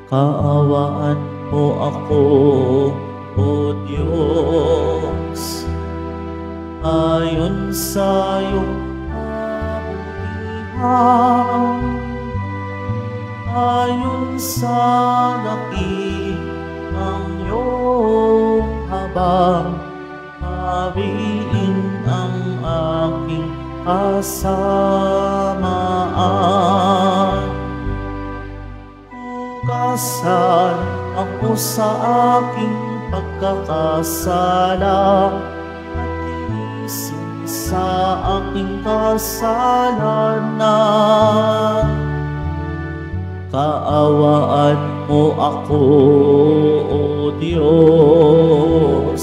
kaawaan mo ako, O Diyos, ayon sa iyong kabutihan, ayon sa laki ng iyong habang, hawiin ang aking kasamaan. Hugasan ako sa aking pagkakasala at linisin sa aking kasalanan. Kaawaan mo ako, O Diyos,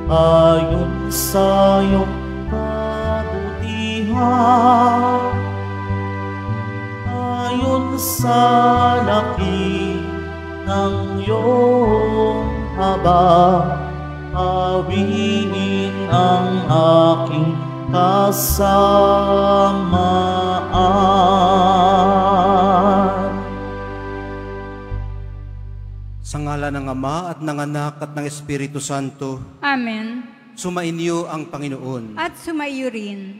ayon sa iyong kabutihan, ayon sa laki ng iyong haba, hawiin ang aking kasamaan. Sa ngalan ng Ama at ng Anak at ng Espiritu Santo. Amen. Sumainyo ang Panginoon. At sumaiyo rin.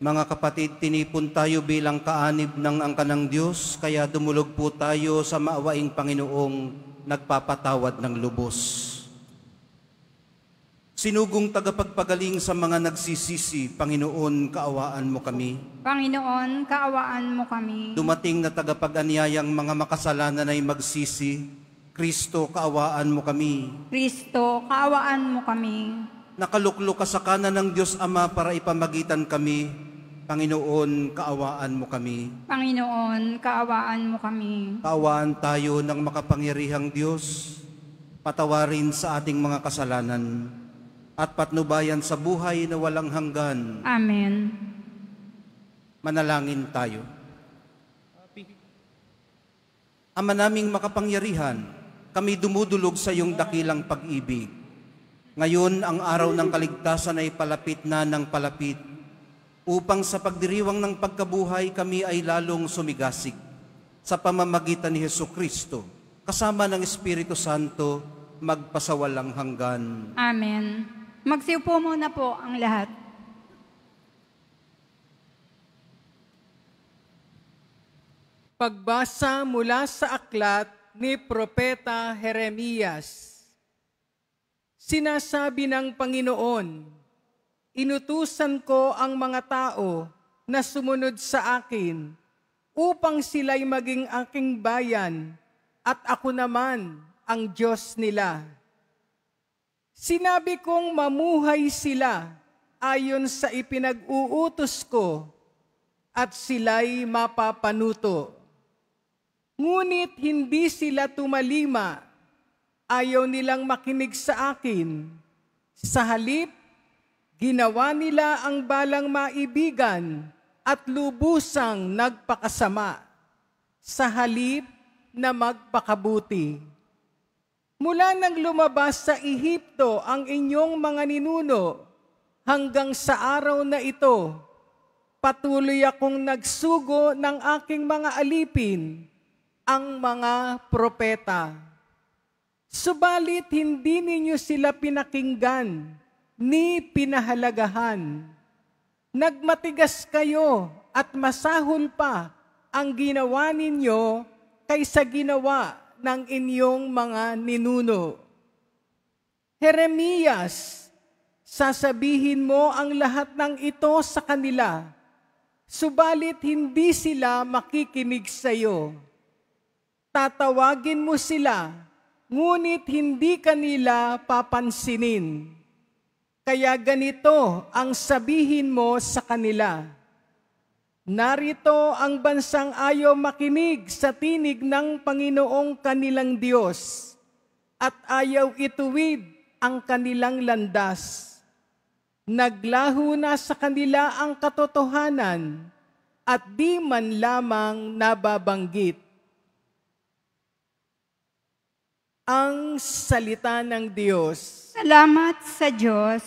Mga kapatid, tinipon tayo bilang kaanib ng angkan ng Diyos, kaya dumulog po tayo sa maawaing Panginoong nagpapatawad ng lubos. Sinugong tagapagpagaling sa mga nagsisisi, Panginoon, kaawaan mo kami. Panginoon, kaawaan mo kami. Dumating na tagapag-anyayang mga makasalanan ay magsisi, Kristo, kaawaan mo kami. Kristo, kaawaan mo kami. Nakaluklok ka sa kanan ng Diyos Ama para ipamagitan kami, Panginoon, kaawaan mo kami. Panginoon, kaawaan mo kami. Kaawaan tayo ng makapangyarihang Diyos, patawarin sa ating mga kasalanan, at patnubayan sa buhay na walang hanggan. Amen. Manalangin tayo. Ama naming makapangyarihan, kami dumudulog sa iyong dakilang pag-ibig. Ngayon, ang araw ng kaligtasan ay palapit na ng palapit, upang sa pagdiriwang ng pagkabuhay kami ay lalong sumigasig sa pamamagitan ni Jesucristo, kasama ng Espiritu Santo, magpasawalang hanggan. Amen. Magsiupo muna po ang lahat. Pagbasa mula sa aklat ni Propeta Jeremias. Sinasabi ng Panginoon, inutusan ko ang mga tao na sumunod sa akin upang sila'y maging aking bayan at ako naman ang Diyos nila. Sinabi kong mamuhay sila ayon sa ipinag-uutos ko at sila'y mapapanuto. Ngunit hindi sila tumalima, ayaw nilang makinig sa akin. Sa halip, ginawa nila ang balang maibigan at lubusang nagpakasama, sa halip na magpakabuti. Mula nang lumabas sa Ehipto ang inyong mga ninuno, hanggang sa araw na ito, patuloy akong nagsugo ng aking mga alipin, ang mga propeta. Subalit hindi ninyo sila pinakinggan, ni pinahalagahan. Nagmatigas kayo at masahol pa ang ginawa ninyo kaysa ginawa ng inyong mga ninuno. Jeremias, sasabihin mo ang lahat ng ito sa kanila, subalit hindi sila makikinig sa iyo. Tatawagin mo sila, ngunit hindi kanila papansinin. Kaya ganito ang sabihin mo sa kanila, narito ang bansang ayaw makinig sa tinig ng Panginoong kanilang Diyos at ayaw ituwid ang kanilang landas. Naglaho na sa kanila ang katotohanan at di man lamang nababanggit. Ang salita ng Diyos. Salamat sa Diyos.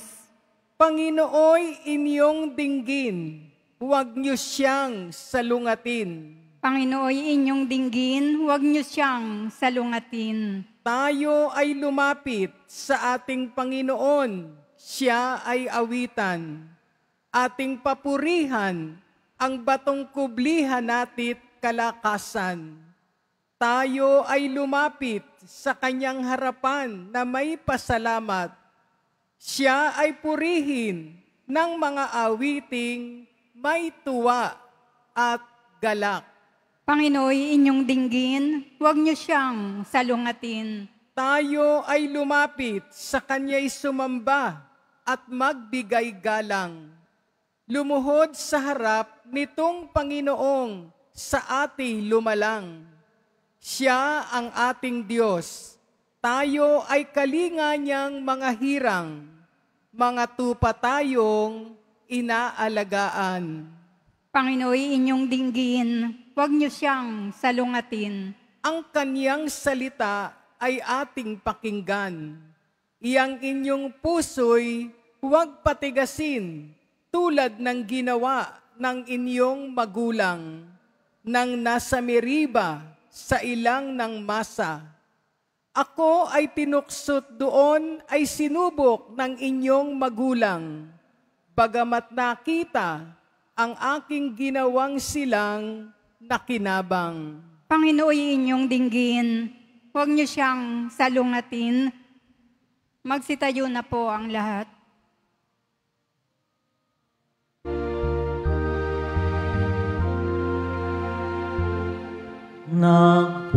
Panginooy inyong dinggin, huwag niyo siyang salungatin. Panginooy inyong dinggin, huwag niyo siyang salungatin. Tayo ay lumapit sa ating Panginoon, siya ay awitan. Ating papurihan ang batong kublihan natit kalakasan. Tayo ay lumapit sa kanyang harapan na may pasalamat. Siya ay purihin ng mga awiting may tuwa at galak. Panginooy inyong dinggin, huwag niyo siyang salungatin. Tayo ay lumapit sa kanya'y sumamba at magbigay galang. Lumuhod sa harap nitong Panginoong sa ating lumalang. Siya ang ating Diyos. Tayo ay kalinga niyang mga hirang. Mga tupa tayong inaalagaan. Panginooy inyong dinggin, huwag niyo siyang salungatin. Ang kaniyang salita ay ating pakinggan. Iyang inyong puso'y huwag patigasin tulad ng ginawa ng inyong magulang nang nasa Meriba sa ilang ng masa. Ako ay tinuksot doon ay sinubok ng inyong magulang. Bagamat nakita ang aking ginawang silang nakinabang. Panginooy inyong dinggin, huwag niyo siyang salungatin. Magsitayo na po ang lahat. Nagpupuri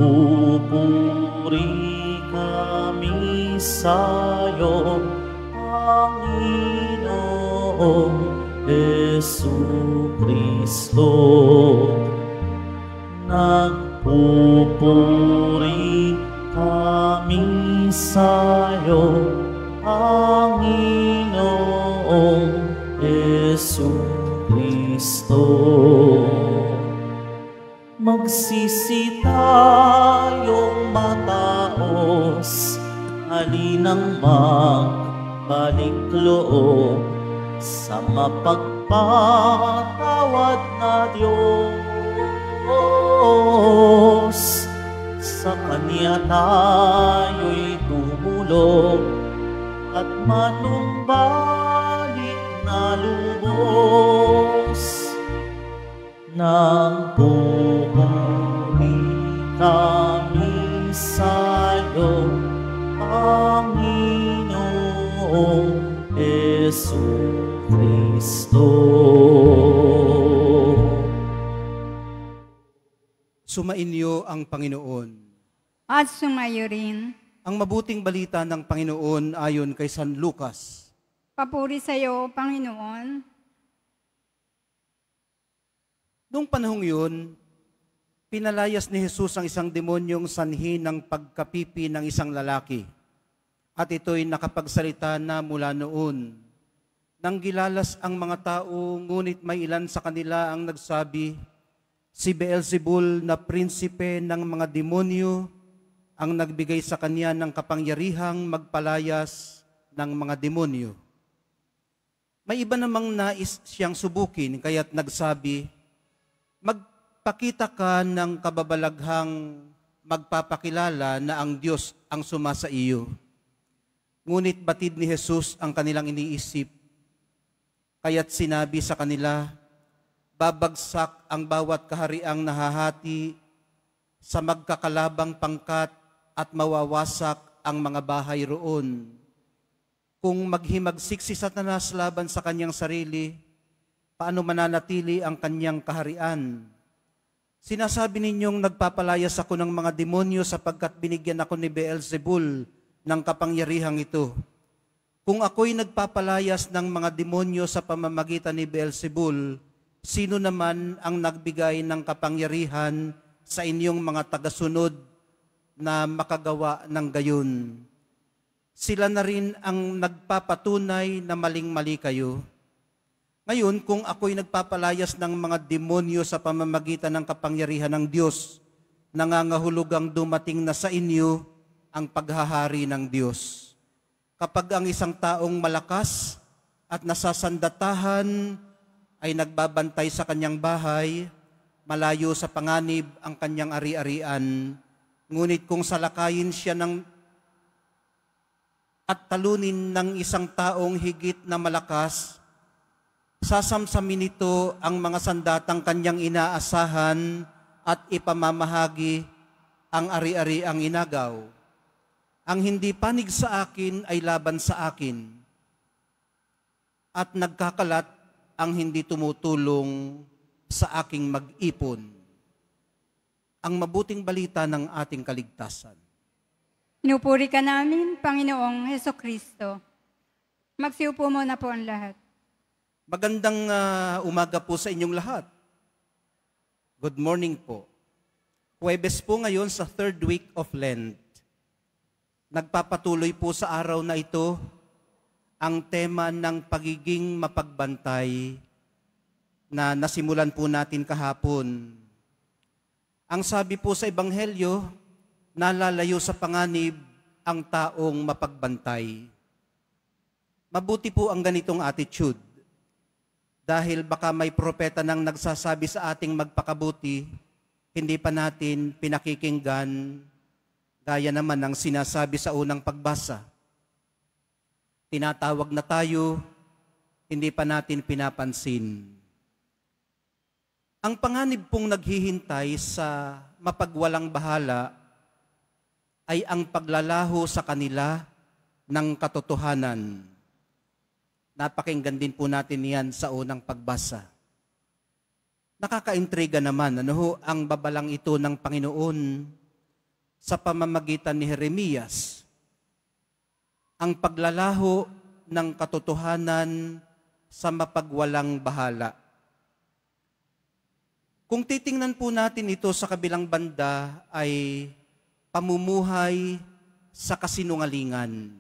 kami sa'yo, Panginoong Jesucristo. Nagpupuri kami sa'yo, Panginoong Jesucristo. Magsisi tayong mataos, halinang magbalik loob sa mapagpatawad na Diyos. Sa Kanya tayo'y tumulog at manumbalik na lubos. Nagpupuri kami sa'yo, Panginoong Jesucristo. Sumainyo ang Panginoon. At sumayo rin. Ang mabuting balita ng Panginoon ayon kay San Lucas. Papuri sa iyo, Panginoon. Noong panahong yun, pinalayas ni Jesus ang isang demonyong sanhi ng pagkapipi ng isang lalaki. At ito'y nakapagsalita na mula noon. Nang gilalas ang mga tao, ngunit may ilan sa kanila ang nagsabi, si Beelzebul na prinsipe ng mga demonyo ang nagbigay sa kanya ng kapangyarihang magpalayas ng mga demonyo. May iba namang nais siyang subukin, kaya't nagsabi, magpakita ka ng kababalaghang magpapakilala na ang Diyos ang sumasa iyo. Ngunit batid ni Jesus ang kanilang iniisip. Kaya't sinabi sa kanila, babagsak ang bawat kahariang nahahati sa magkakalabang pangkat at mawawasak ang mga bahay roon. Kung maghimagsik si Satanas laban sa kanyang sarili, paano mananatili ang kanyang kaharian? Sinasabi ninyong nagpapalayas ako ng mga demonyo sapagkat binigyan ako ni Beelzebul ng kapangyarihang ito. Kung ako'y nagpapalayas ng mga demonyo sa pamamagitan ni Beelzebul, sino naman ang nagbigay ng kapangyarihan sa inyong mga tagasunod na makagawa ng gayon? Sila na rin ang nagpapatunay na maling-mali kayo. Ngayon, kung ako'y nagpapalayas ng mga demonyo sa pamamagitan ng kapangyarihan ng Diyos, nangangahulugang dumating na sa inyo ang paghahari ng Diyos. Kapag ang isang taong malakas at nasasandatahan ay nagbabantay sa kanyang bahay, malayo sa panganib ang kanyang ari-arian, ngunit kung salakayin siya at talunin ng isang taong higit na malakas, sasamsamin nito ang mga sandatang kanyang inaasahan at ipamamahagi ang ari-ariang inagaw. Ang hindi panig sa akin ay laban sa akin, at nagkakalat ang hindi tumutulong sa aking mag-ipon. Ang mabuting balita ng ating kaligtasan. Pinupuri ka namin, Panginoong Hesukristo. Magsiupo muna po ang lahat. Magandang umaga po sa inyong lahat. Good morning po. Huwebes po ngayon sa third week of Lent. Nagpapatuloy po sa araw na ito ang tema ng pagiging mapagbantay na nasimulan po natin kahapon. Ang sabi po sa Ebanghelyo, nalalayo sa panganib ang taong mapagbantay. Mabuti po ang ganitong attitude. Dahil baka may propeta nang nagsasabi sa ating magpakabuti, hindi pa natin pinakikinggan, gaya naman ng sinasabi sa unang pagbasa. Tinatawag na tayo, hindi pa natin pinapansin. Ang panganib pong naghihintay sa mapagwalang bahala ay ang paglalaho sa kanila ng katotohanan. Napakinggan din po natin yan sa unang pagbasa. Nakakaintriga naman ang babalang ito ng Panginoon sa pamamagitan ni Jeremias. Ang paglalaho ng katotohanan sa mapagwalang bahala. Kung titingnan po natin ito sa kabilang banda ay pamumuhay sa kasinungalingan.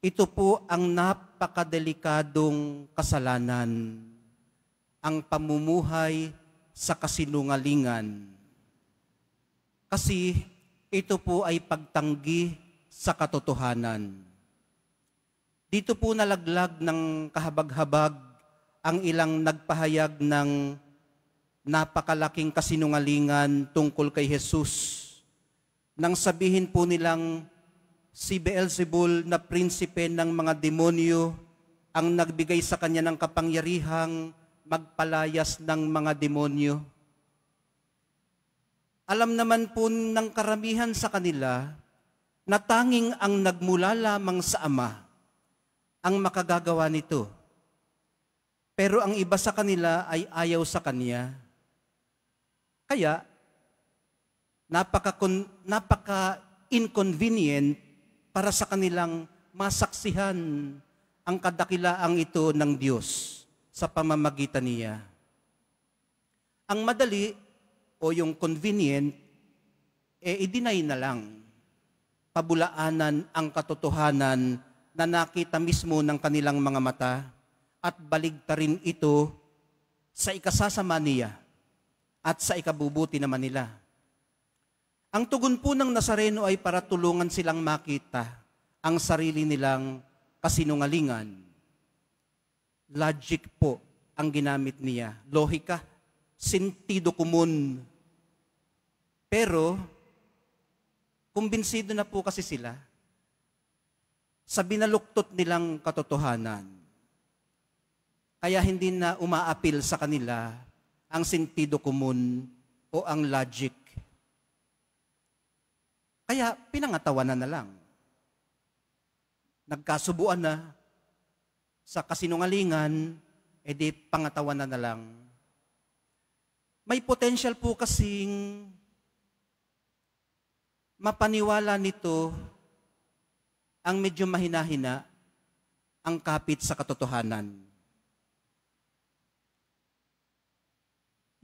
Ito po ang napakadelikadong kasalanan, ang pamumuhay sa kasinungalingan. Kasi ito po ay pagtanggi sa katotohanan. Dito po nalaglag ng kahabag-habag ang ilang nagpahayag ng napakalaking kasinungalingan tungkol kay Jesus. Nang sabihin po nilang si Beelzebul na prinsipe ng mga demonyo ang nagbigay sa kanya ng kapangyarihang magpalayas ng mga demonyo. Alam naman po ng karamihan sa kanila na tanging ang nagmula lamang sa Ama ang makagagawa nito. Pero ang iba sa kanila ay ayaw sa Kanya. Kaya, napaka-inconvenient para sa kanilang masaksihan ang kadakilaang ito ng Diyos sa pamamagitan niya. Ang madali o yung convenient, i-deny na lang. Pabulaanan ang katotohanan na nakita mismo ng kanilang mga mata at baligtarin ito sa ikasasama niya at sa ikabubuti naman nila. Ang tugon po ng Nazareno ay para tulungan silang makita ang sarili nilang kasinungalingan. Logic po ang ginamit niya. Lohika, sentido común. Pero, kumbinsido na po kasi sila sa binaluktot nilang katotohanan. Kaya hindi na umaapil sa kanila ang sentido común o ang logic. Kaya pinangatawanan na lang. Nagkasubuan na sa kasinungalingan, edi pangatawanan na lang. May potential po kasing mapaniwala nito ang medyo mahina-hina ang kapit sa katotohanan.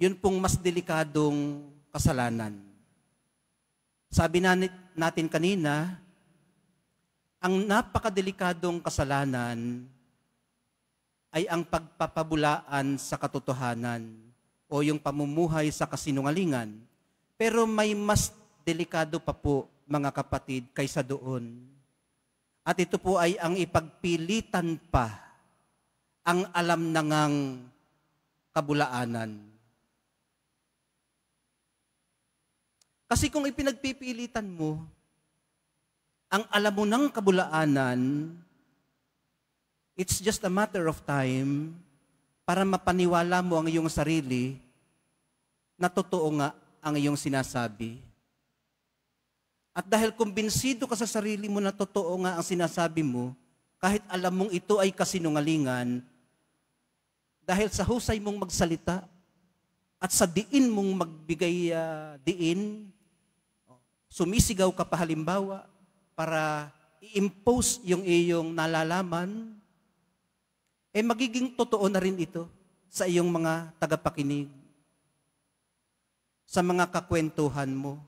Yun pong mas delikadong kasalanan. Sabi natin kanina, ang napakadelikadong kasalanan ay ang pagpapabulaan sa katotohanan o yung pamumuhay sa kasinungalingan. Pero may mas delikado pa po, mga kapatid, kaysa doon. At ito po ay ang ipagpilitan pa ang alam na ngang kabulaanan. Kasi kung ipinagpipilitan mo, ang alam mo ng kabulaanan, it's just a matter of time para mapaniwala mo ang iyong sarili na totoo nga ang iyong sinasabi. At dahil kumbinsido ka sa sarili mo na totoo nga ang sinasabi mo, kahit alam mong ito ay kasinungalingan, dahil sa husay mong magsalita at sa diin mong magbigay diin, sumisigaw ka pa halimbawa para i-impose yung iyong nalalaman, magiging totoo na rin ito sa iyong mga tagapakinig, sa mga kakwentuhan mo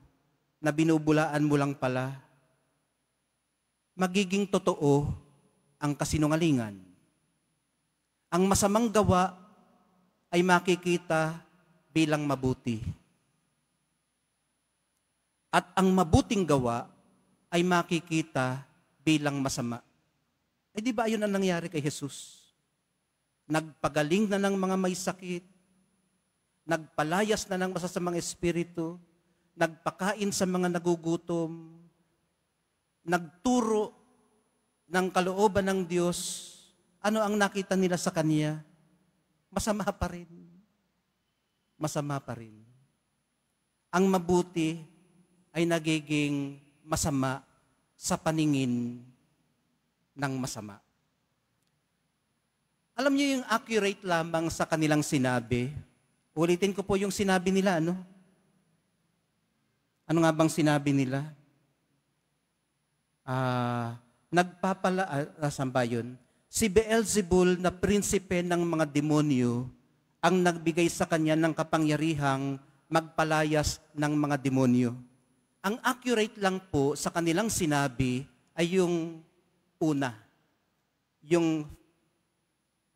na binubulaan mo lang pala. Magiging totoo ang kasinungalingan. Ang masamang gawa ay makikita bilang mabuti. At ang mabuting gawa ay makikita bilang masama. Di ba yun ang nangyari kay Jesus? Nagpagaling na ng mga may sakit, nagpalayas na ng masasamang espiritu, nagpakain sa mga nagugutom, nagturo ng kalooban ng Diyos. Ano ang nakita nila sa Kanya? Masama pa rin. Masama pa rin. Ang mabuti ay nagiging masama sa paningin ng masama. Alam niyo yung accurate lamang sa kanilang sinabi. Ulitin ko po yung sinabi nila, ano? Ano nga bang sinabi nila? Saan ba yun? Si Beelzebul na prinsipe ng mga demonyo ang nagbigay sa kanya ng kapangyarihang magpalayas ng mga demonyo. Ang accurate lang po sa kanilang sinabi ay yung una. Yung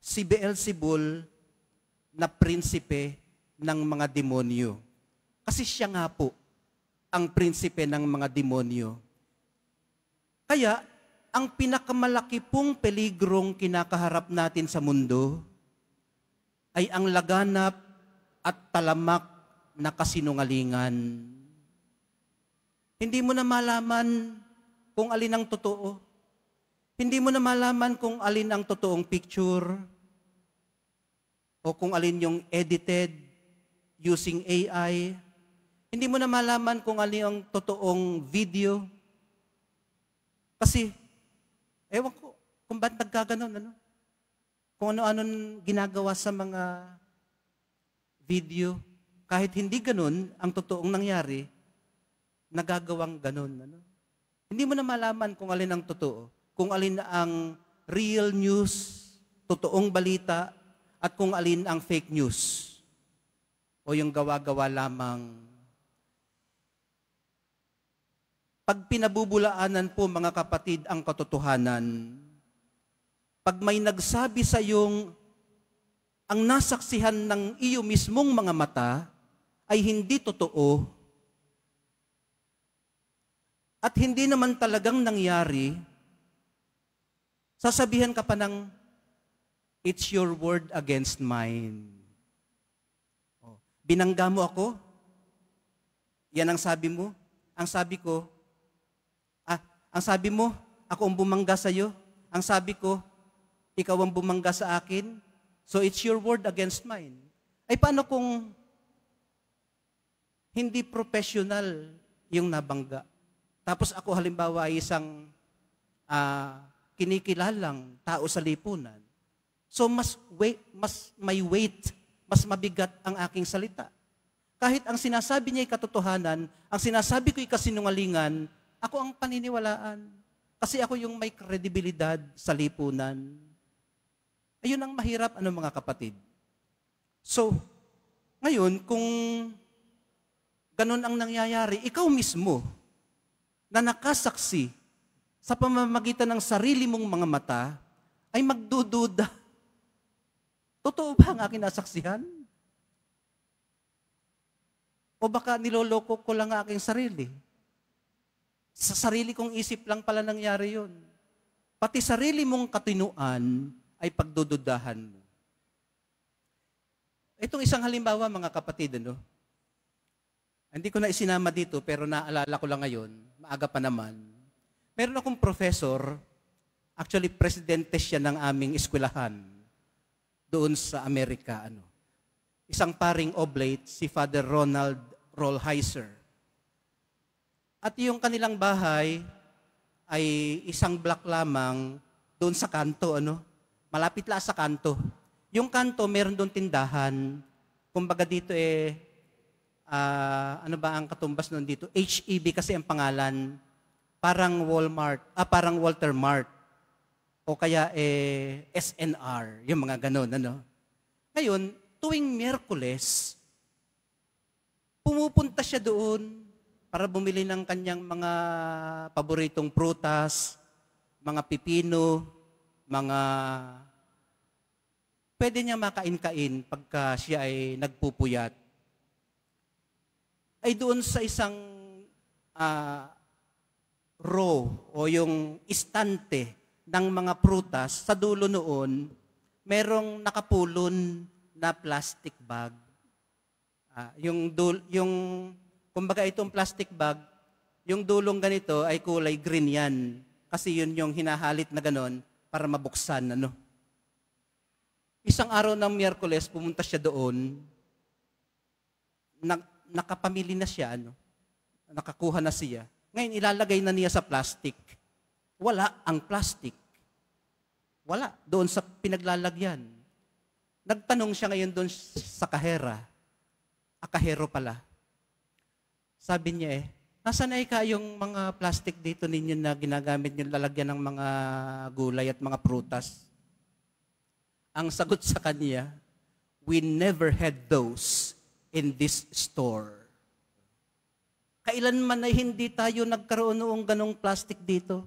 si Beelzebul na prinsipe ng mga demonyo. Kasi siya nga po ang prinsipe ng mga demonyo. Kaya, ang pinakamalaki pong peligrong kinakaharap natin sa mundo ay ang laganap at talamak na kasinungalingan. Hindi mo na malaman kung alin ang totoo. Hindi mo na malaman kung alin ang totoong picture o kung alin yung edited using AI. Hindi mo na malaman kung alin ang totoong video. Kasi, ewan ko kung ba't nagkaganon, ano? Kung ano-anong ginagawa sa mga video. Kahit hindi ganun ang totoong nangyari, nagagawang ganun. Ano? Hindi mo na malaman kung alin ang totoo, kung alin ang real news, totoong balita, at kung alin ang fake news o yung gawa-gawa lamang. Pag pinabubulaanan po mga kapatid ang katotohanan, pag may nagsabi sa iyong ang nasaksihan ng iyo mismong mga mata ay hindi totoo, at hindi naman talagang nangyari, sasabihan ka pa ng, it's your word against mine. Binangga mo ako? Yan ang sabi mo? Ang sabi ko, ang sabi mo, ako ang bumangga sa iyo. Ang sabi ko, ikaw ang bumangga sa akin. So it's your word against mine. Ay paano kung hindi professional yung nabangga? Tapos ako halimbawa ay isang kinikilalang tao sa lipunan. So mas may weight, mas mabigat ang aking salita. Kahit ang sinasabi niya ay katotohanan, ang sinasabi ko ay kasinungalingan, ako ang paniniwalaan. Kasi ako yung may kredibilidad sa lipunan. Ayun ang mahirap, mga kapatid. So, ngayon, kung ganun ang nangyayari, ikaw mismo, na nakasaksi sa pamamagitan ng sarili mong mga mata, ay magdududa. Totoo ba ang aking nasaksihan? O baka niloloko ko lang ang aking sarili? Sa sarili kong isip lang pala nangyari yun. Pati sarili mong katinuan ay pagdududahan mo. Itong isang halimbawa, mga kapatid, Hindi ko na isinama dito, pero naalala ko lang ngayon, maaga pa naman. Meron akong professor, actually presidente siya ng aming eskwelahan doon sa Amerika. Isang paring oblate, si Father Ronald Rolheiser. At yung kanilang bahay ay isang block lamang doon sa kanto, malapit lang sa kanto. Yung kanto, meron doon tindahan. Kumbaga dito ano ba ang katumbas noon dito? HEB kasi ang pangalan. Parang Walmart, parang Walter Mart. O kaya SNR, yung mga ganon, Ngayon, tuwing Miyerkules, pumupunta siya doon para bumili ng kanyang mga paboritong prutas, mga pipino, mga pwede niya makain-kain pagka siya ay nagpupuyat. Ay doon sa isang row o yung istante ng mga prutas, sa dulo noon, merong nakapulon na plastic bag. Kumbaga itong plastic bag, yung dulong ganito ay kulay green yan. Kasi yun yung hinahalit na ganon para mabuksan. Isang araw ng Miyerkules, pumunta siya doon, nakapamili na siya, nakakuha na siya. Ngayon, ilalagay na niya sa plastic. Wala ang plastic. Wala, doon sa pinaglalagyan. Nagtanong siya ngayon doon sa kahera. Kahero pala. Sabi niya nasaan ay kayong mga plastic dito ninyo na ginagamit niyo lalagyan ng mga gulay at mga prutas? Ang sagot sa kanya, we never had those in this store. Kailanman ay hindi tayo nagkaroon noong ganong plastic dito.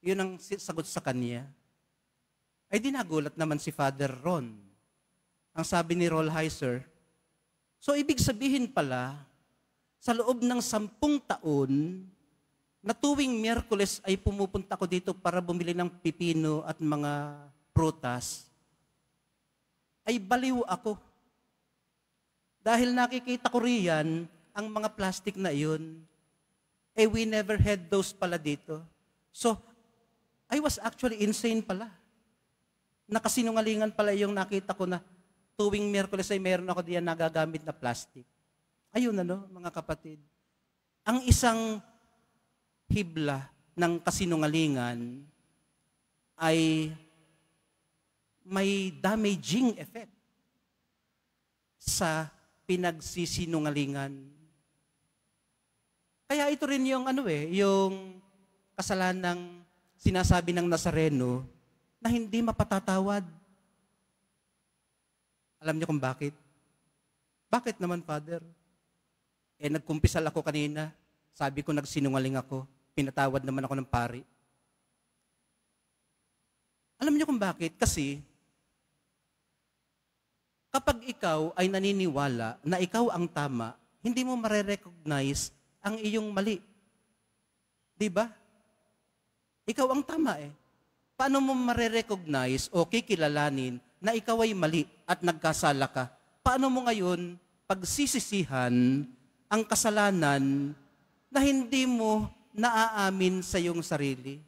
Yun ang sagot sa kanya. Ay dinagulat naman si Father Ron. Ang sabi ni Rolheiser, so ibig sabihin pala, sa loob ng 10 taon, na tuwing Miyerkules ay pumupunta ko dito para bumili ng pipino at mga prutas, ay baliw ako. Dahil nakikita ko riyan, ang mga plastic na iyon, we never had those pala dito. So, I was actually insane pala. Nakasinungalingan pala yung nakita ko na tuwing Miyerkules ay meron ako diyan nagagamit na plastic. Ayun mga kapatid. Ang isang hibla ng kasinungalingan ay may damaging effect sa pinagsisinungalingan. Kaya ito rin yung yung kasalanang sinasabi ng Nazareno na hindi mapatatawad. Alam niyo kung bakit? Bakit naman, Father? Nagkumpisal ako kanina. Sabi ko, nagsinungaling ako. Pinatawad naman ako ng pari. Alam niyo kung bakit? Kasi, kapag ikaw ay naniniwala na ikaw ang tama, hindi mo mare-recognize ang iyong mali. Di ba? Ikaw ang tama Paano mo mare-recognize o kikilalanin na ikaw ay mali at nagkasala ka? Paano mo ngayon pagsisisihan ang kasalanan na hindi mo naaamin sa iyong sarili?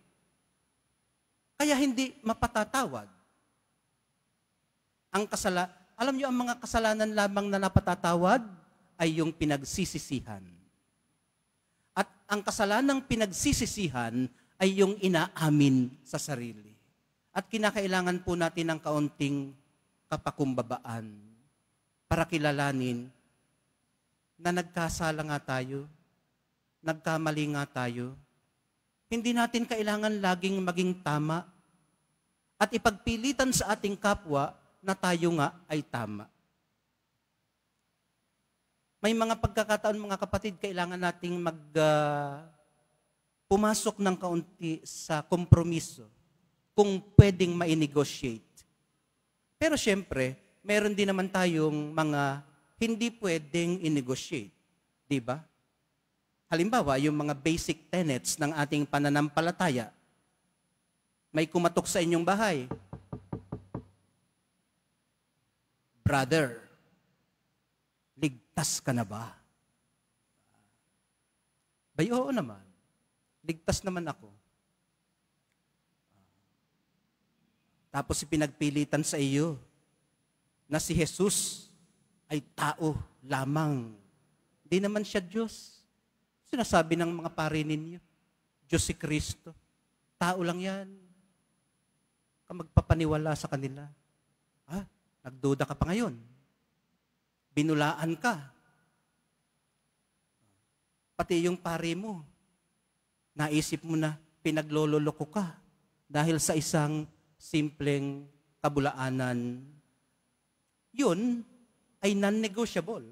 Kaya hindi mapatatawad. Alam niyo, ang mga kasalanan lamang na napatatawad ay yung pinagsisisihan. At ang kasalanang pinagsisisihan ay yung inaamin sa sarili. At kinakailangan po natin ng kaunting kapakumbabaan para kilalanin na nagkasala nga tayo, nagkamali nga tayo. Hindi natin kailangan laging maging tama at ipagpilitan sa ating kapwa na tayo nga ay tama. May mga pagkakataon, mga kapatid, kailangan nating pumasok ng kaunti sa kompromiso kung pwedeng ma-negotiate. Pero syempre, meron din naman tayong mga hindi pwedeng i-negotiate. Di ba? Halimbawa, yung mga basic tenets ng ating pananampalataya. May kumatok sa inyong bahay. Brother, ligtas ka na ba? Bay, oo naman. Ligtas naman ako. Tapos ipinagpilitan sa iyo na si Jesus ay tao lamang. Hindi naman siya Diyos. Sinasabi ng mga pari ninyo, Diyos si Kristo. Tao lang yan. Ka magpapaniwala sa kanila. Nagduda ka pa ngayon. Binulaan ka. Pati yung pari mo, naisip mo na pinaglololoko ka dahil sa isang simpleng kabulaanan. Yun ay non-negotiable.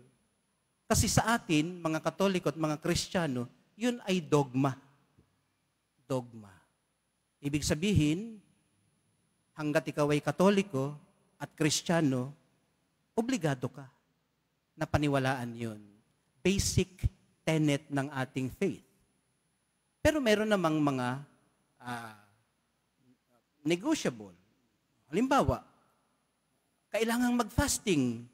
Kasi sa atin, mga Katoliko at mga Kristiyano, yun ay dogma. Dogma. Ibig sabihin, hanggat ikaw ay Katoliko at Kristiyano, obligado ka na paniwalaan yun. Basic tenet ng ating faith. Pero meron namang mga negotiable. Halimbawa, kailangang mag-fasting,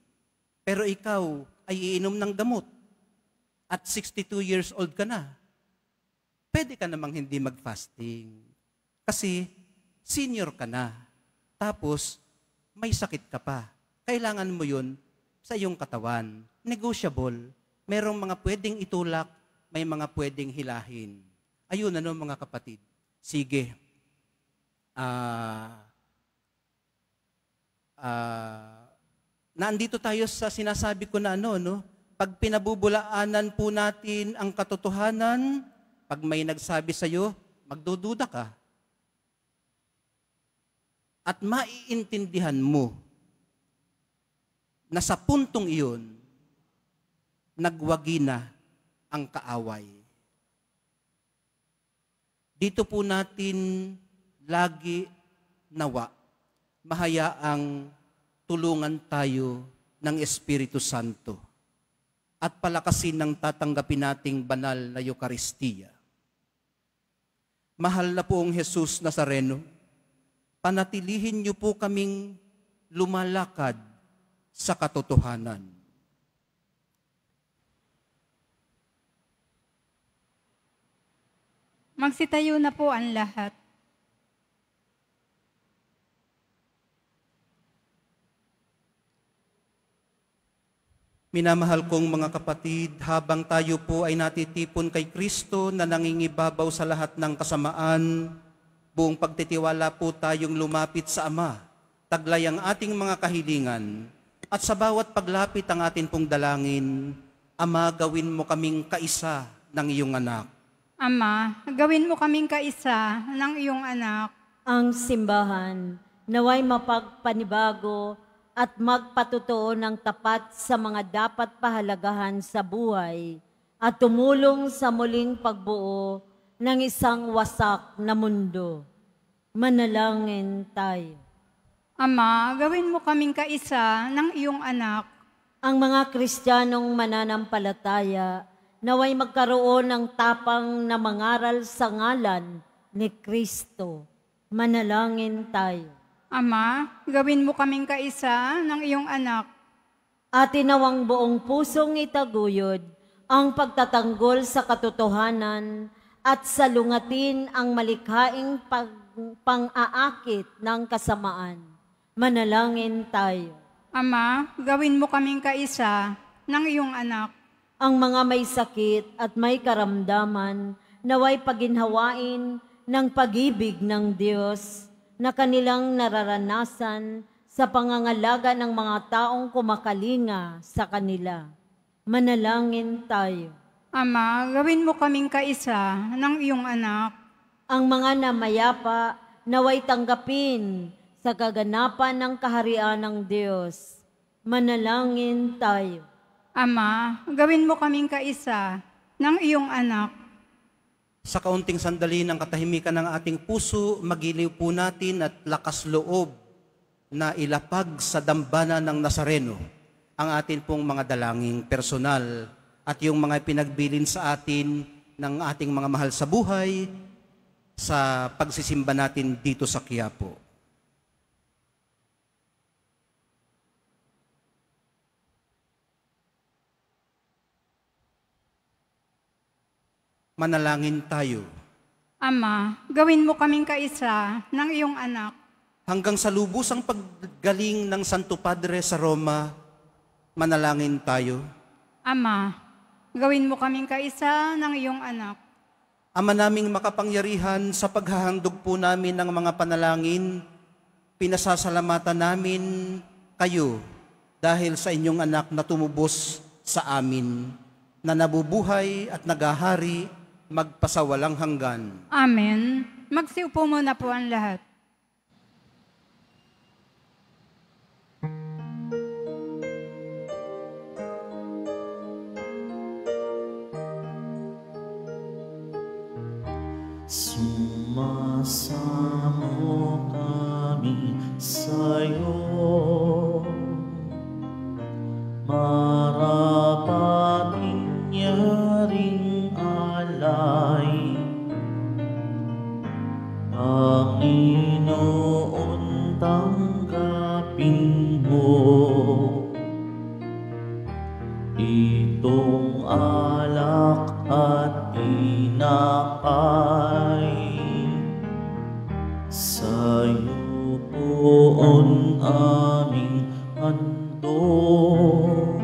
pero ikaw ay iinom ng gamot at 62 years old ka na. Pwede ka namang hindi mag-fasting. Kasi senior ka na. Tapos, may sakit ka pa. Kailangan mo yun sa iyong katawan. Negotiable. Merong mga pwedeng itulak, may mga pwedeng hilahin. Ayun, mga kapatid. Sige. Nandito tayo sa sinasabi ko na pag pinabubulaanan po natin ang katotohanan, pag may nagsabi sa iyo, magdududa ka. At maiintindihan mo na sa puntong iyon, nagwagi na ang kaaway. Dito po natin lagi nawa, mahayaang tulungan tayo ng Espiritu Santo at palakasin ng tatanggapin nating banal na Eucharistia. Mahal na poong Jesus Nazareno, panatilihin niyo po kaming lumalakad sa katotohanan. Magsitayo na po ang lahat. Minamahal kong mga kapatid, habang tayo po ay natitipon kay Kristo na nangingibabaw sa lahat ng kasamaan, buong pagtitiwala po tayong lumapit sa Ama, taglay ang ating mga kahilingan, at sa bawat paglapit ang atin pong dalangin, Ama, gawin mo kaming kaisa ng iyong anak. Ama, gawin mo kaming kaisa ng iyong anak. Ang simbahan naway mapagpanibago at magpatutuo ng tapat sa mga dapat pahalagahan sa buhay at tumulong sa muling pagbuo ng isang wasak na mundo. Manalangin tayo. Ama, gawin mo kaming kaisa ng iyong anak. Ang mga Kristiyanong mananampalataya naway magkaroon ng tapang na mangaral sa ngalan ni Kristo. Manalangin tayo. Ama, gawin mo kaming kaisa ng iyong anak. At inawang buong pusong itaguyod ang pagtatanggol sa katotohanan at salungatin ang malikhaing pang-aakit ng kasamaan. Manalangin tayo. Ama, gawin mo kaming kaisa ng iyong anak. Ang mga may sakit at may karamdaman naway paginhawain ng pag-ibig ng Diyos na kanilang nararanasan sa pangangalaga ng mga taong kumakalinga sa kanila. Manalangin tayo. Ama, gawin mo kaming kaisa ng iyong anak. Ang mga namayapa naway tanggapin sa kaganapan ng kaharian ng Diyos. Manalangin tayo. Ama, gawin mo kaming kaisa ng iyong anak. Sa kaunting sandali ng katahimikan ng ating puso, magiliw po natin at lakas loob na ilapag sa dambana ng Nazareno ang atin pong mga dalangin personal at yung mga pinagbilin sa atin ng ating mga mahal sa buhay sa pagsisimba natin dito sa Quiapo. Manalangin tayo. Ama, gawin mo kaming kaisa ng iyong anak. Hanggang sa lubusang paggaling ng Santo Padre sa Roma, manalangin tayo. Ama, gawin mo kaming kaisa ng iyong anak. Ama naming makapangyarihan, sa paghahandog po namin ng mga panalangin, pinasasalamatan namin kayo dahil sa inyong anak na tumubos sa amin, na nabubuhay at nagahari magpasawalang hanggan. Amen. Magsiupo muna po ang lahat. Sumasamo kami sa'yo, marapating nyaring alay. Panginoon, tanggapin mo itong alak at tinapay. Sa'yo poon aming handog,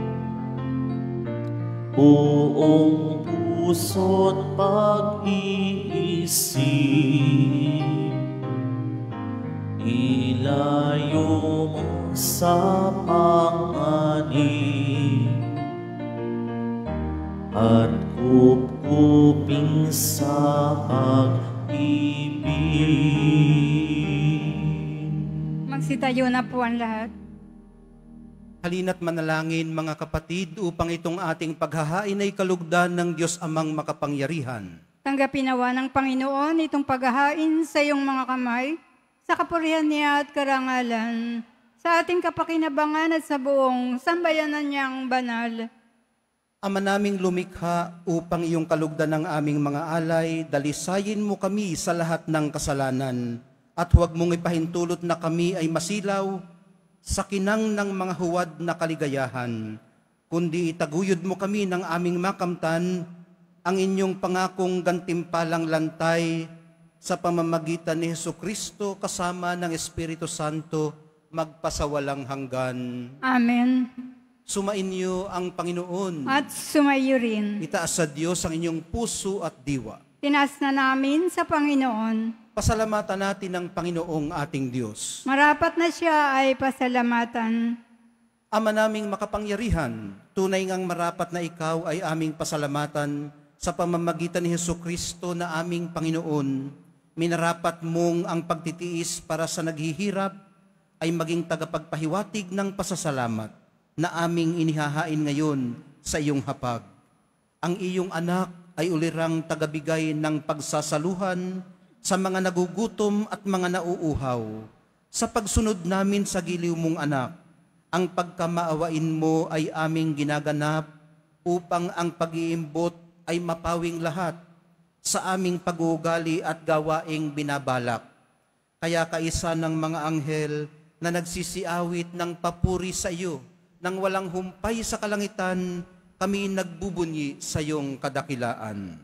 buong puso't pag-iisip, ilayo mo sa panganib at kupkuping sa pag-ibig. Magsitayo na po ang lahat. Halina't manalangin mga kapatid upang itong ating paghahain ay kalugdan ng Diyos Amang makapangyarihan. Tanggapin nawa ng Panginoon itong paghahain sa iyong mga kamay, sa kapurihan niya at karangalan, sa ating kapakinabangan at sa buong sambayanan niyang banal. Ama naming lumikha, upang iyong kalugdan ng aming mga alay, dalisayin mo kami sa lahat ng kasalanan, at huwag mong ipahintulot na kami ay masilaw sa kinang ng mga huwad na kaligayahan, kundi itaguyod mo kami ng aming makamtan, ang inyong pangakong gantimpalang lantay, sa pamamagitan ni Jesucristo kasama ng Espiritu Santo, magpasawalang hanggan. Amen. Sumainyo ang Panginoon. At sumayo rin. Itaas sa Diyos ang inyong puso at diwa. Tinas na namin sa Panginoon. Pasalamatan natin ang Panginoong ating Diyos. Marapat na siya ay pasalamatan. Ama naming makapangyarihan, tunay ngang marapat na ikaw ay aming pasalamatan sa pamamagitan ni Jesucristo na aming Panginoon. Minarapat mong ang pagtitiis para sa naghihirap ay maging tagapagpahiwatig ng pasasalamat na aming inihahain ngayon sa iyong hapag. Ang iyong anak ay ulirang tagabigay ng pagsasaluhan sa mga nagugutom at mga nauuhaw. Sa pagsunod namin sa giliw mong anak, ang pagkamaawain mo ay aming ginaganap upang ang pag-iimbot ay mapawing lahat sa aming pag-uugali at gawaing binabalak. Kaya kaisa ng mga anghel na nagsisiawit ng papuri sa iyo, nang walang humpay sa kalangitan, kami nagbubunyi sa iyong kadakilaan.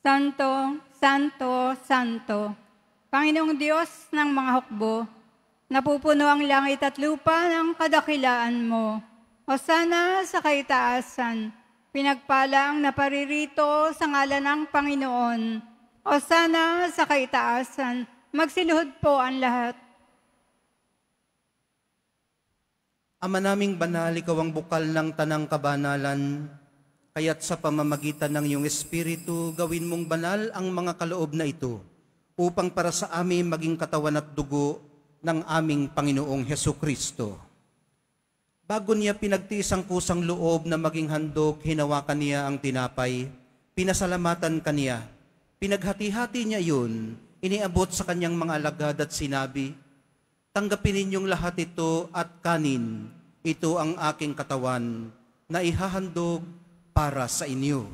Santo, Santo, Santo, Panginoong Diyos ng mga hukbo, napupuno ang langit at lupa ng kadakilaan mo. Hosana sa kaitaasan, pinagpala ang naparirito sa ngalan ng Panginoon. Hosana sa kaitaasan, magsiluhod po ang lahat. Ama naming banal, ikaw ang bukal ng tanang kabanalan, kaya't sa pamamagitan ng iyong Espiritu, gawin mong banal ang mga kaloob na ito, upang para sa amin maging katawan at dugo ng aming Panginoong Hesukristo. Bago niya pinagtiis ang kusang loob na maging handog, hinawakan niya ang tinapay, pinasalamatan kaniya, pinaghati-hati niya iyon, iniabot sa kanyang mga alagad at sinabi, tanggapin ninyong lahat ito at kanin, ito ang aking katawan na ihahandog para sa inyo.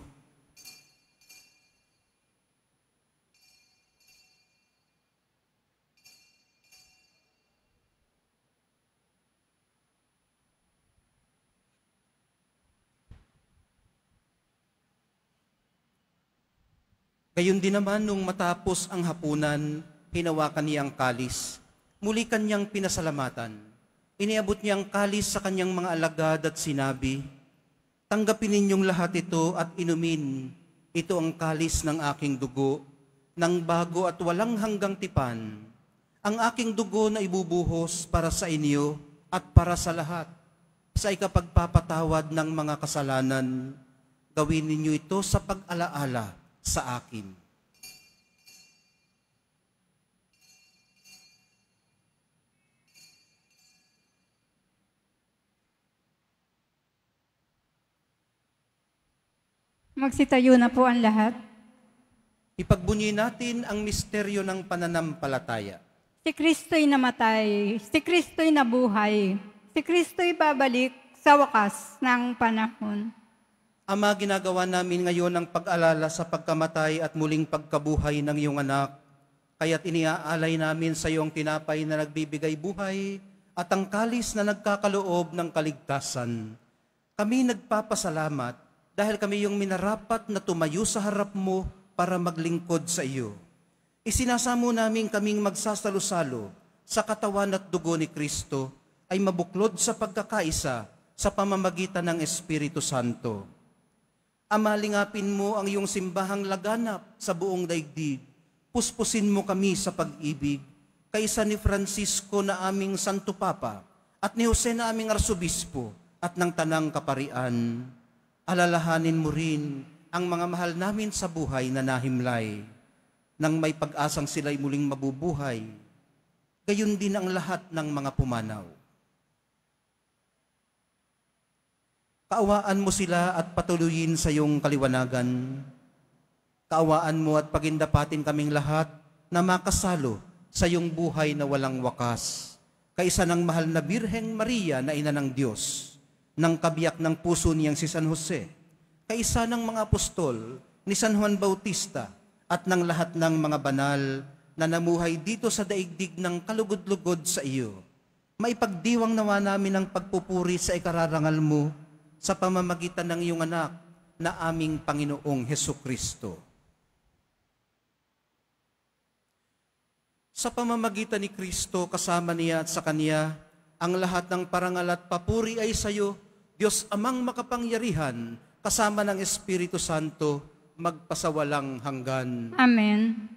Gayon din naman nung matapos ang hapunan, hinawakan niya ang kalis. Muli kanyang pinasalamatan. Iniabot niya ang kalis sa kanyang mga alagad at sinabi, "Tanggapin ninyong lahat ito at inumin. Ito ang kalis ng aking dugo, ng bago at walang hanggang tipan. Ang aking dugo na ibubuhos para sa inyo at para sa lahat. Sa ikapagpapatawad ng mga kasalanan, gawin ninyo ito sa pag-alaala sa akin." Magsitayo na po ang lahat. Ipagbunyi natin ang misteryo ng pananampalataya. Si Kristo'y namatay, si Kristo'y nabuhay, si Kristo'y babalik sa wakas ng panahon. Ama, ginagawa namin ngayon ang pag-alala sa pagkamatay at muling pagkabuhay ng iyong anak. Kaya't iniaalay namin sa iyong tinapay na nagbibigay buhay at ang kalis na nagkakaloob ng kaligtasan. Kami nagpapasalamat dahil kami yung minarapat na tumayo sa harap mo para maglingkod sa iyo. Isinasamo namin kaming magsasalo-salo sa katawan at dugo ni Kristo ay mabuklod sa pagkakaisa sa pamamagitan ng Espiritu Santo. Ama, lingapin mo ang iyong simbahang laganap sa buong daigdig. Puspusin mo kami sa pag-ibig, kaysa ni Francisco na aming Santo Papa at ni Jose na aming Arsobispo at ng Tanang Kaparian. Alalahanin mo rin ang mga mahal namin sa buhay na nahimlay, nang may pag-asang sila'y muling mabubuhay. Gayon din ang lahat ng mga pumanaw. Kaawaan mo sila at patuloyin sa iyong kaliwanagan. Kaawaan mo at pagindapatin kaming lahat na makasalo sa iyong buhay na walang wakas. Kaisa ng mahal na Birheng Maria na ina ng Diyos, ng kabiyak ng puso niyang si San Jose, kaisa ng mga apostol ni San Juan Bautista at ng lahat ng mga banal na namuhay dito sa daigdig ng kalugod-lugod sa iyo. Maipagdiwang nawa namin ang pagpupuri sa ikararangal mo sa pamamagitan ng iyong anak na aming Panginoong Hesukristo. Sa pamamagitan ni Kristo, kasama niya at sa Kanya, ang lahat ng parangal at papuri ay sa iyo, Diyos Amang makapangyarihan, kasama ng Espiritu Santo, magpasawalang hanggan. Amen.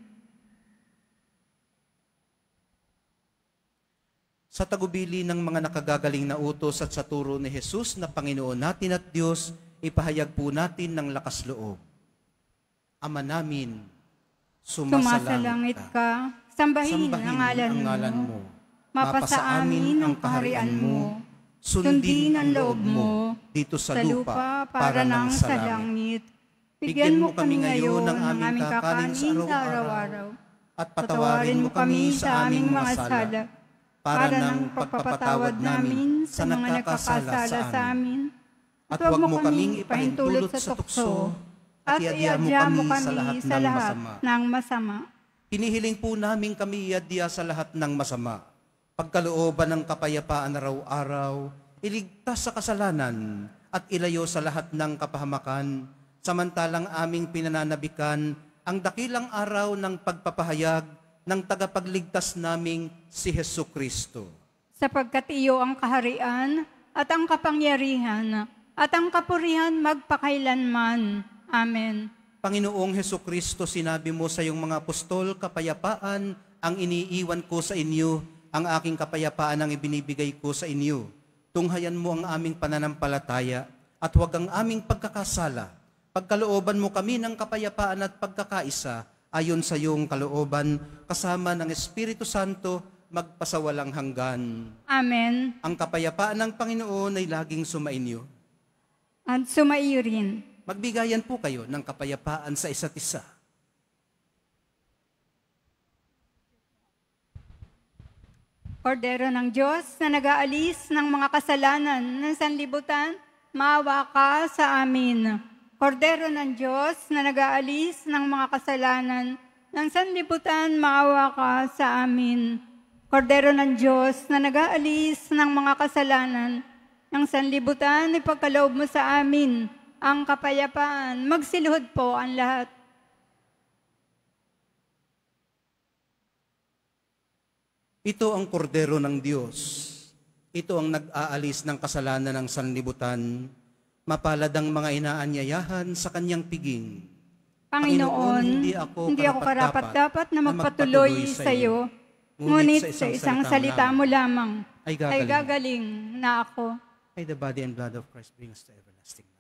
Sa tagubili ng mga nakagagaling na utos at sa turo ni Jesus na Panginoon natin at Diyos, ipahayag po natin ng lakas loob. Ama namin, Sumasalangit ka, sambahin ang ngalan mo. Mapasa amin ang kaharian mo. Sundin ang loob mo dito sa lupa para nang sa langit. Bigyan mo kami ngayon ng aming kakanin sa araw-araw. At patawarin mo kami sa aming mga sala para nang pagpapatawad namin sa mga nagkakasala sa amin. At huwag mo kaming ipahintulot sa tukso at iadya mo kami sa lahat ng masama. Hinihiling po namin kami iadya sa lahat ng masama. Pagkalooban ng kapayapaan araw-araw, iligtas sa kasalanan at ilayo sa lahat ng kapahamakan, samantalang aming pinananabikan ang dakilang araw ng pagpapahayag ng tagapagligtas naming si Hesukristo. Sapagkat iyo ang kaharian at ang kapangyarihan at ang kapurihan magpakailanman. Amen. Panginoong Hesukristo, sinabi mo sa iyong mga apostol, kapayapaan ang iniiwan ko sa inyo, ang aking kapayapaan ang ibinibigay ko sa inyo. Tunghayan mo ang aming pananampalataya at huwag ang aming pagkakasala. Pagkalooban mo kami ng kapayapaan at pagkakaisa ayon sa iyong kalooban, kasama ng Espiritu Santo, magpasawalang hanggan. Amen. Ang kapayapaan ng Panginoon ay laging sumainyo. At sumaiyo rin. Magbigayan po kayo ng kapayapaan sa isa't isa. Kordero ng Diyos na nag-aalis ng mga kasalanan ng sanlibutan, maawa ka sa amin. Kordero ng Diyos na nag-aalis ng mga kasalanan ng sanlibutan, maawa ka sa amin. Kordero ng Diyos na nag-aalis ng mga kasalanan ng sanlibutan, ipagkaloob mo sa amin ang kapayapaan. Magsiluhod po ang lahat. Ito ang kordero ng Diyos. Ito ang nag-aalis ng kasalanan ng sanlibutan. Mapalad ang mga inaanyayahan sa kanyang piging. Panginoon, hindi ako karapat-dapat na magpatuloy sa iyo, ngunit sa isang salita mo lamang ay gagaling na ako. May the body and blood of Christ bring us to everlasting life.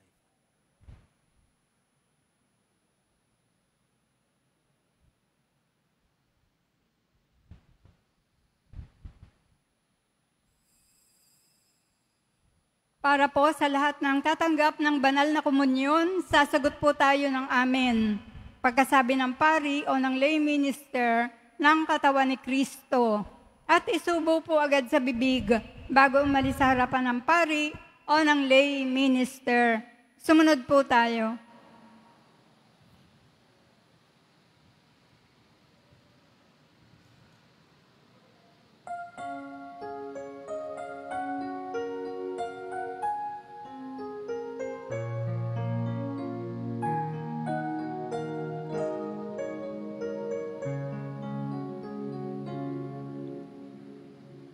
Para po sa lahat ng tatanggap ng banal na komunyon, sasagot po tayo ng amen. Pagkasabi ng pari o ng lay minister ng katawan ni Kristo. At isubo po agad sa bibig bago umalis sa harapan ng pari o ng lay minister. Sumunod po tayo.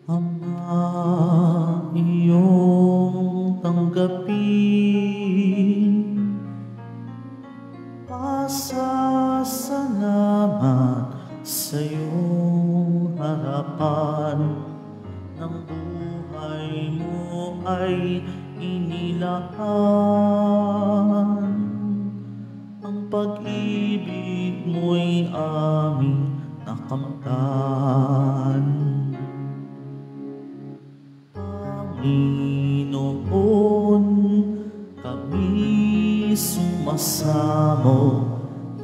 Ama, iyong tanggapin, pasasalamat sa iyong harapan, ng buhay mo ay inilaan. Ang pag-ibig mo'y aming nakamtan. Panginoon, kami sumasamo,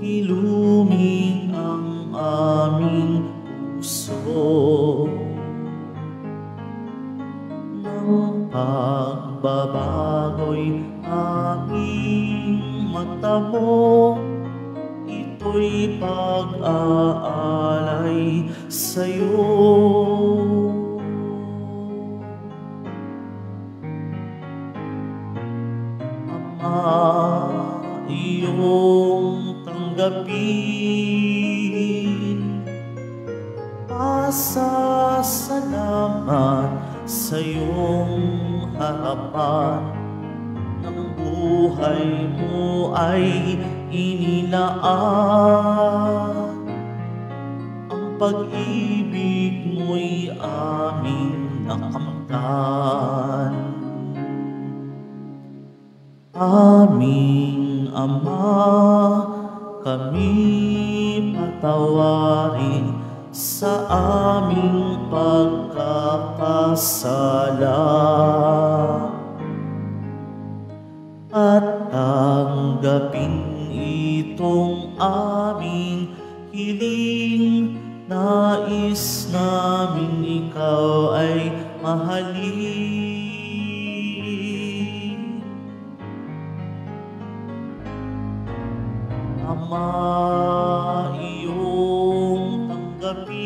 ilumig ang aming puso. Nang pagbabago'y aming matamo, ito'y pag-aalay sa'yo. Iyong tanggapin, pasasalamat sa iyong harapan, ng buhay mo ay inilaan. Ang pag-ibig mo'y aming nakamtan. Aming Ama, kami patawarin sa aming pagkakasala at tanggapin itong aming hiling. Nais namin ikaw ay mahalin. Ama, iyong tanggapin,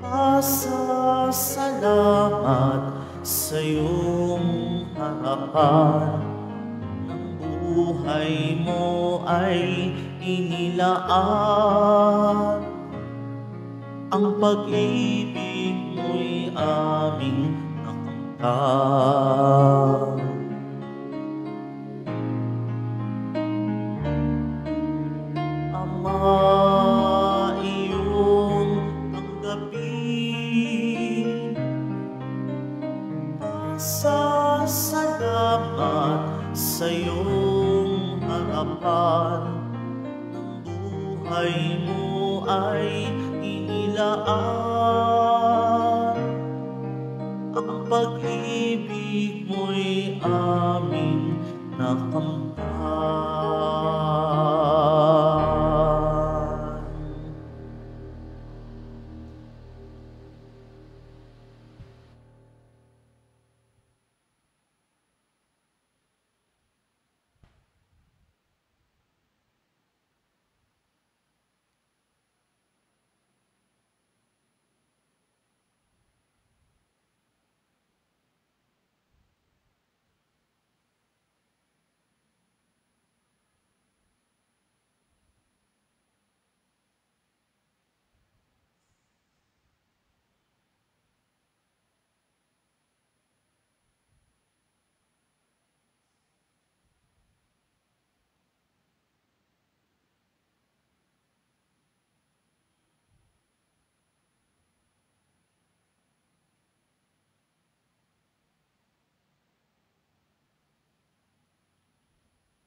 pasasalamat sa iyong harapan, ng buhay mo ay inilaan. Ang pag-ibig mo'y aming nakamtan. Ama, iyong tanggapin, pasasalamat sa iyong harapan, ng buhay mo ay inilaan. Ang pag-ibig mo'y aming nakamtan.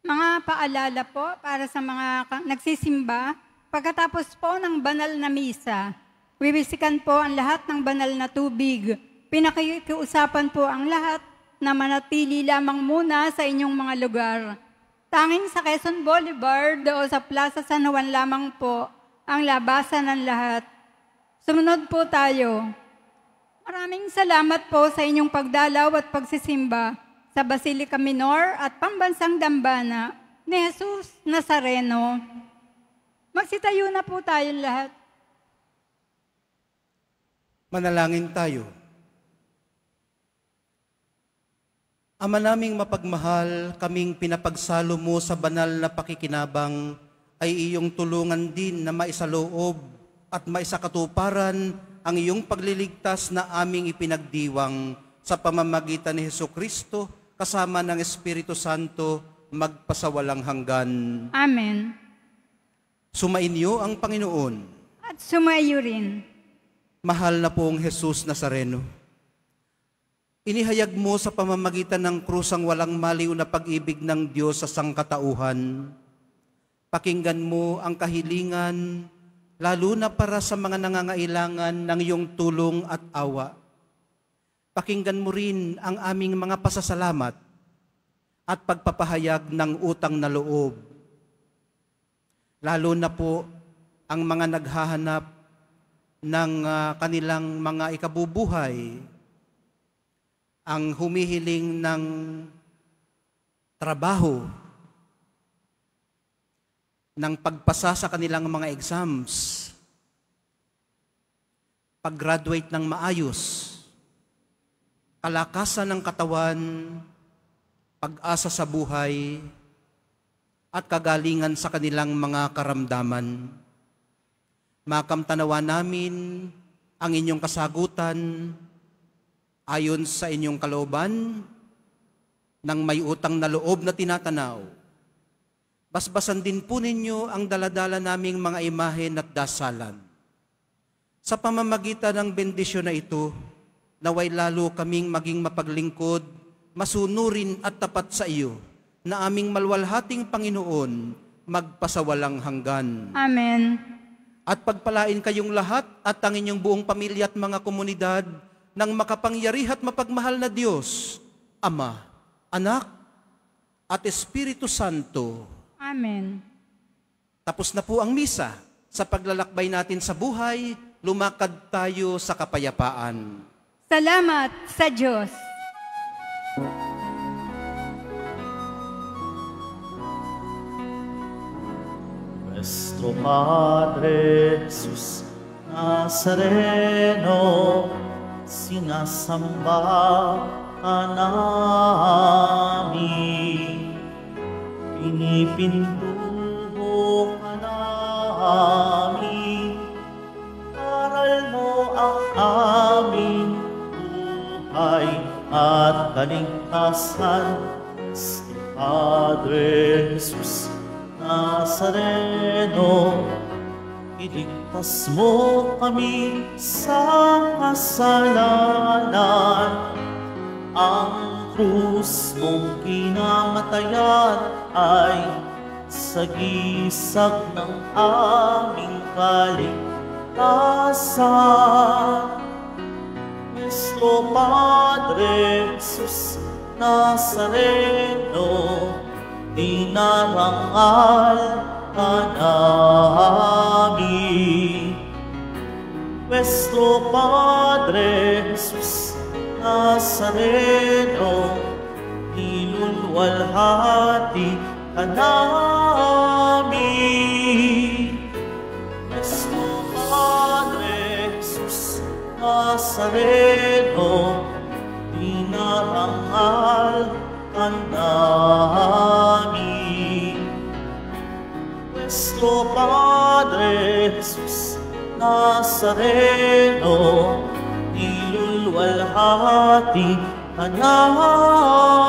Mga paalala po para sa mga nagsisimba, pagkatapos po ng banal na misa, wiwisikan po ang lahat ng banal na tubig. Pinakikiusapan po ang lahat na manatili lamang muna sa inyong mga lugar. Tanging sa Quezon Boulevard o sa Plaza San Juan lamang po ang labasan ng lahat. Sumunod po tayo. Maraming salamat po sa inyong pagdalaw at pagsisimba sa Basilica Minor at Pambansang Dambana ni Jesus Nazareno. Magsitayo na po tayong lahat. Manalangin tayo. Ama naming mapagmahal, kaming pinapagsalo mo sa banal na pakikinabang ay iyong tulungan din na maisaloob at maisakatuparan ang iyong pagliligtas na aming ipinagdiwang sa pamamagitan ni Hesukristo kasama ng Espiritu Santo magpasawalang hanggan. Amen. Sumainyo ang Panginoon. At sumayo rin. Mahal na pong Jesus Nazareno, inihayag mo sa pamamagitan ng krusang walang maliw na pag-ibig ng Diyos sa sangkatauhan. Pakinggan mo ang kahilingan, lalo na para sa mga nangangailangan ng iyong tulong at awa. Pakinggan mo rin ang aming mga pasasalamat at pagpapahayag ng utang na loob. Lalo na po ang mga naghahanap ng kanilang mga ikabubuhay, ang humihiling ng trabaho, ng pagpasa sa kanilang mga exams, pag-graduate ng maayos, kalakasan ng katawan, pag-asa sa buhay, at kagalingan sa kanilang mga karamdaman. Makamtanawa namin ang inyong kasagutan ayon sa inyong kalooban ng may utang na loob na tinatanaw. Basbasan din po ninyo ang daladala naming mga imahen at dasalan. Sa pamamagitan ng bendisyon na ito, naway lalo kaming maging mapaglingkod, masunurin at tapat sa iyo, na aming malwalhating Panginoon, magpasawalang hanggan. Amen. At pagpalain kayong lahat at ang inyong buong pamilya at mga komunidad ng makapangyarih at mapagmahal na Diyos, Ama, Anak, at Espiritu Santo. Amen. Tapos na po ang misa. Sa paglalakbay natin sa buhay, lumakad tayo sa kapayapaan. Salamat sa Diyos. Nuestro Padre Jesus Nazareno, sinasamba ka namin, pinipintuho ka namin, aral mo ang aming buhay at kaligtasan. Si Padre Jesus Nazareno, iligtas mo kami sa kasalanan. Ang krus mong kinamatayan ay sagisag ng aming kaligtasan. Nuestro Padre Jesus Nazareno, dinarangal ka namin. Nuestro Padre Jesus Nazareno, nilulwalhati ka namin. Nuestro Padre Jesus Nazareno, dinarangal ka namin. Nuestro Padre Jesus Nazareno, nilulwalhati ka namin.